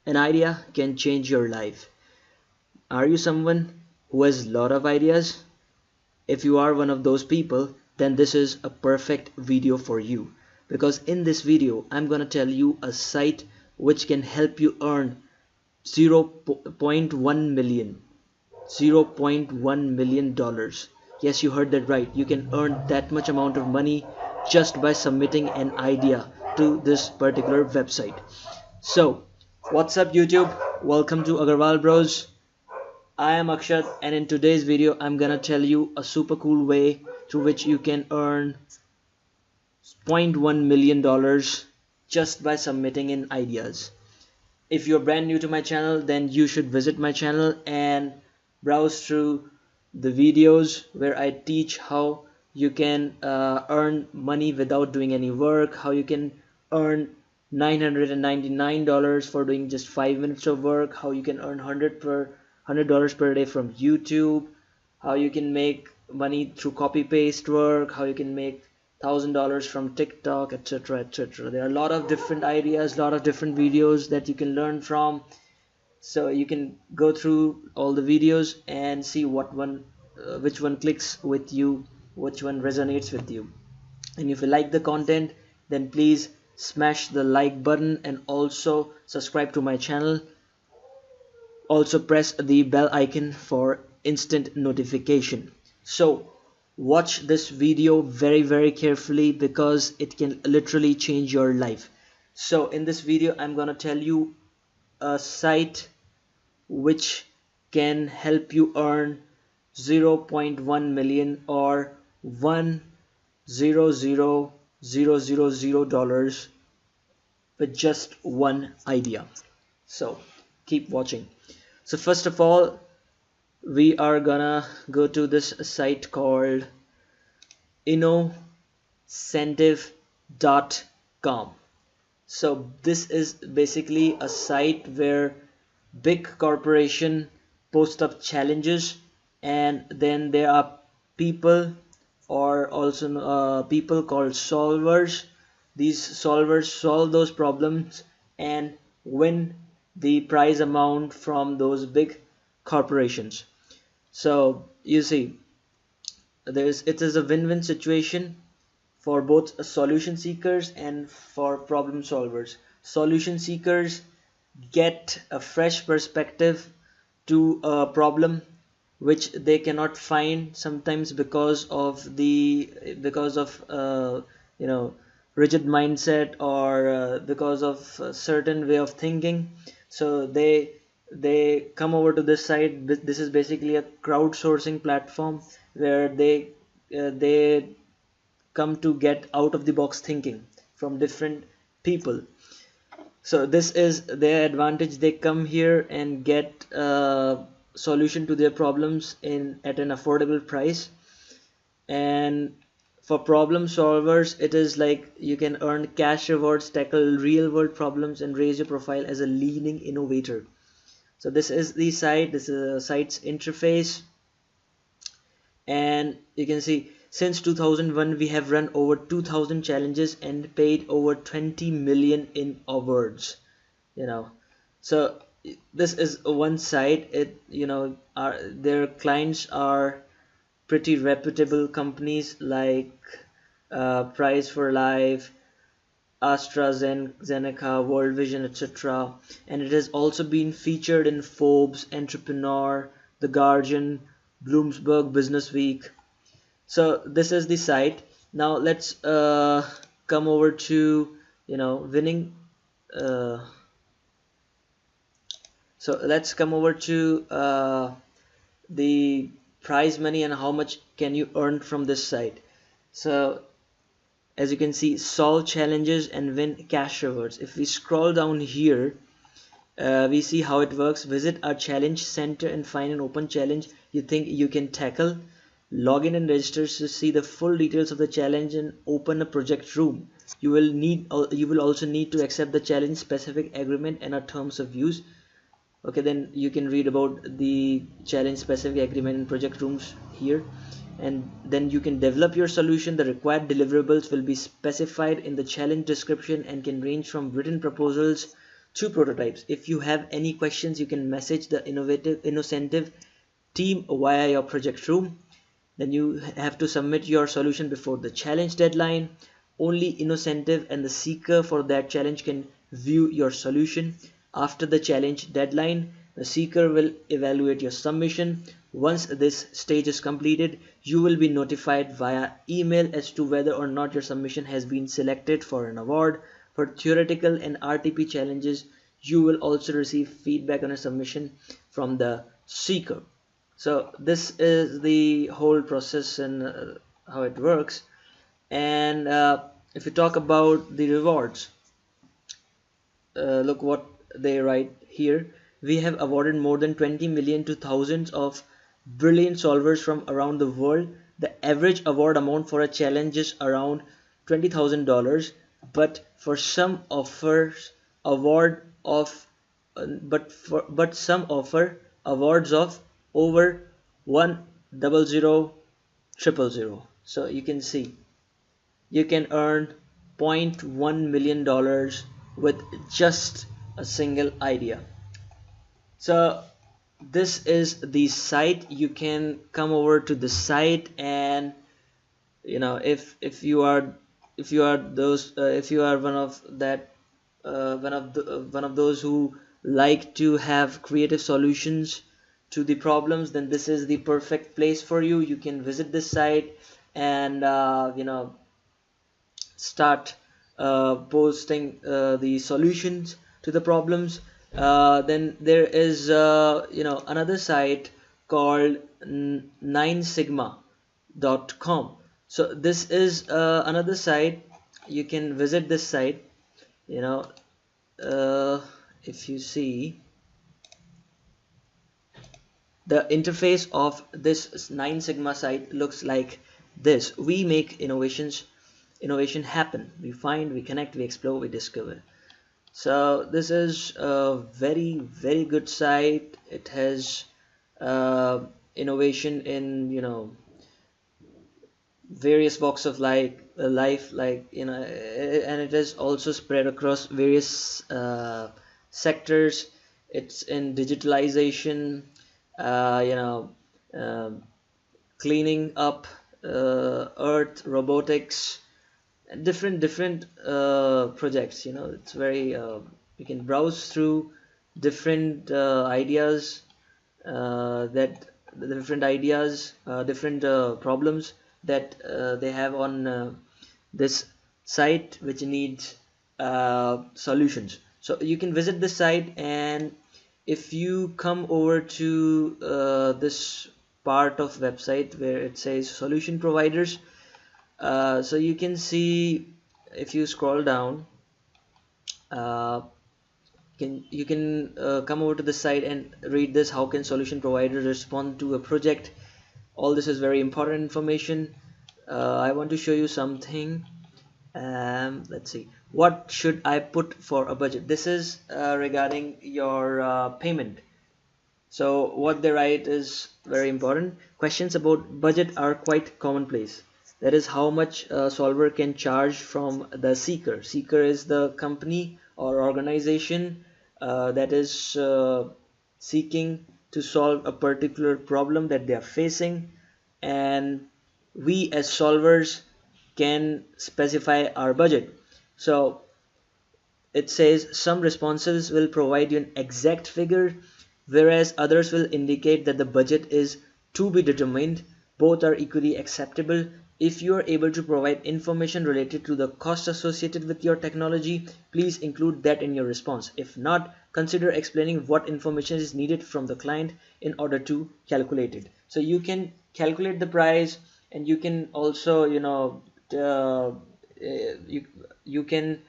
An idea can change your life. Are you someone who has a lot of ideas? If you are one of those people, then this is a perfect video for you, because in this video I'm gonna tell you a site which can help you earn 0.1 million $0.1 million. Yes, you heard that right. You can earn that much amount of money just by submitting an idea to this particular website. So what's up YouTube, welcome to Agrawal Bros. I am Akshat, and in today's video I'm gonna tell you a super cool way through which you can earn $0.1 million just by submitting in ideas. If you're brand new to my channel, then you should visit my channel and browse through the videos where I teach how you can earn money without doing any work, how you can earn $999 for doing just 5 minutes of work, how you can earn $100 per day from YouTube, how you can make money through copy paste work, how you can make $1,000 from TikTok, etc., etc. There are a lot of different ideas, a lot of different videos that you can learn from. So you can go through all the videos and see which one clicks with you, which one resonates with you. And if you like the content, then please smash the like button and also subscribe to my channel. Also press the bell icon for instant notification. So watch this video very carefully, because it can literally change your life. So in this video I'm gonna tell you a site which can help you earn 0.1 million or $1,000,000 with just one idea. So keep watching. So first of all, we are gonna go to this site called innocentive.com. So this is basically a site where big corporation post up challenges, and then there are people, or also people called solvers. These solvers solve those problems and win the prize amount from those big corporations. So you see, it is a win-win situation for both solution seekers and for problem solvers. Solution seekers get a fresh perspective to a problem which they cannot find sometimes because of rigid mindset, or because of a certain way of thinking. So they come over to this site. This is basically a crowdsourcing platform where they come to get out of the box thinking from different people. So this is their advantage. They come here and get a solution to their problems at an affordable price. And for problem solvers, it is like you can earn cash rewards, tackle real world problems, and raise your profile as a leading innovator. So this is the site. This is the site's interface, and you can see since 2001 we have run over 2,000 challenges and paid over 20 million in awards. So this is one site. Their clients are pretty reputable companies like Price for Life, AstraZeneca, World Vision, etc. And it has also been featured in Forbes, Entrepreneur, The Guardian, Bloomberg Business Week. So this is the site. Now let's come over to winning. So let's come over to the prize money and how much can you earn from this site. So as you can see, solve challenges and win cash rewards. If we scroll down here, we see how it works. Visit our challenge center and find an open challenge you think you can tackle. Log in and register to see the full details of the challenge and open a project room. You will also need to accept the challenge specific agreement and our terms of use. Okay, then you can read about the challenge specific agreement and project rooms here. and then you can develop your solution. The required deliverables will be specified in the challenge description and can range from written proposals to prototypes. If you have any questions, you can message the innovative team via your project room. Then you have to submit your solution before the challenge deadline. Only innovative and the seeker for that challenge can view your solution. After the challenge deadline, the seeker will evaluate your submission. Once this stage is completed, you will be notified via email as to whether or not your submission has been selected for an award. For theoretical and RTP challenges, you will also receive feedback on a submission from the seeker. So this is the whole process and how it works. And if you talk about the rewards, look what they write here. We have awarded more than 20 million to thousands of brilliant solvers from around the world. The average award amount for a challenge is around $20,000, but for some offers award of but some offer awards of over 100,000,000. So you can see you can earn $0.1 million with just a single idea. So this is the site. You can come over to the site, and if you are one of that one of those who like to have creative solutions to the problems, then this is the perfect place for you. You can visit this site and start posting the solutions to the problems. Then there is another site called 9sigma.com. So this is another site. You can visit this site. If you see the interface of this 9 Sigma site looks like this. We make innovation happen. We find, we connect, we explore, we discover. So this is a very, very good site. It has innovation in various walks of life, and it is also spread across various sectors. It's in digitalization, cleaning up earth, robotics, different projects. It's very you can browse through different ideas, different problems that they have on this site, which needs solutions. So you can visit this site, and if you come over to this part of website where it says solution providers, so you can see, if you scroll down, you can come over to the site and read this. How can solution providers respond to a project? All this is very important information. I want to show you something. Let's see, what should I put for a budget? This is regarding your payment. So what they write is very important. Questions about budget are quite commonplace. That is, how much a solver can charge from the seeker. Seeker is the company or organization that is seeking to solve a particular problem that they are facing, and we as solvers can specify our budget. So it says some responses will provide you an exact figure, whereas others will indicate that the budget is to be determined. Both are equally acceptable. If you are able to provide information related to the cost associated with your technology, please include that in your response. If not, consider explaining what information is needed from the client in order to calculate it. So you can calculate the price, and you can also you can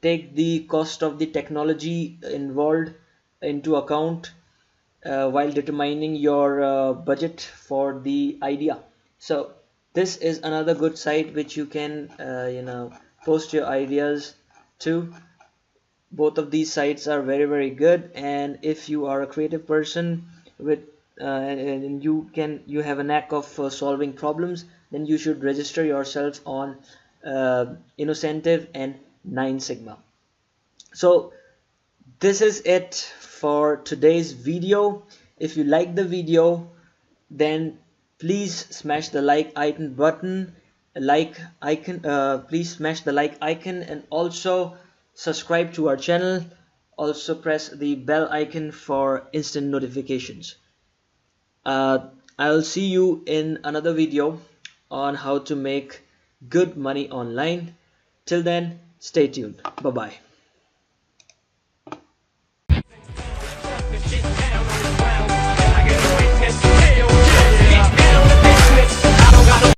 take the cost of the technology involved into account while determining your budget for the idea. So this is another good site which you can post your ideas to. Both of these sites are very, very good, and if you are a creative person with and you have a knack of solving problems, then you should register yourself on Innocentive and 9 Sigma. So this is it for today's video. If you like the video, then please smash the like icon button, please smash the like icon, and also subscribe to our channel. Also press the bell icon for instant notifications. I'll see you in another video on how to make good money online. Till then, stay tuned. Bye bye.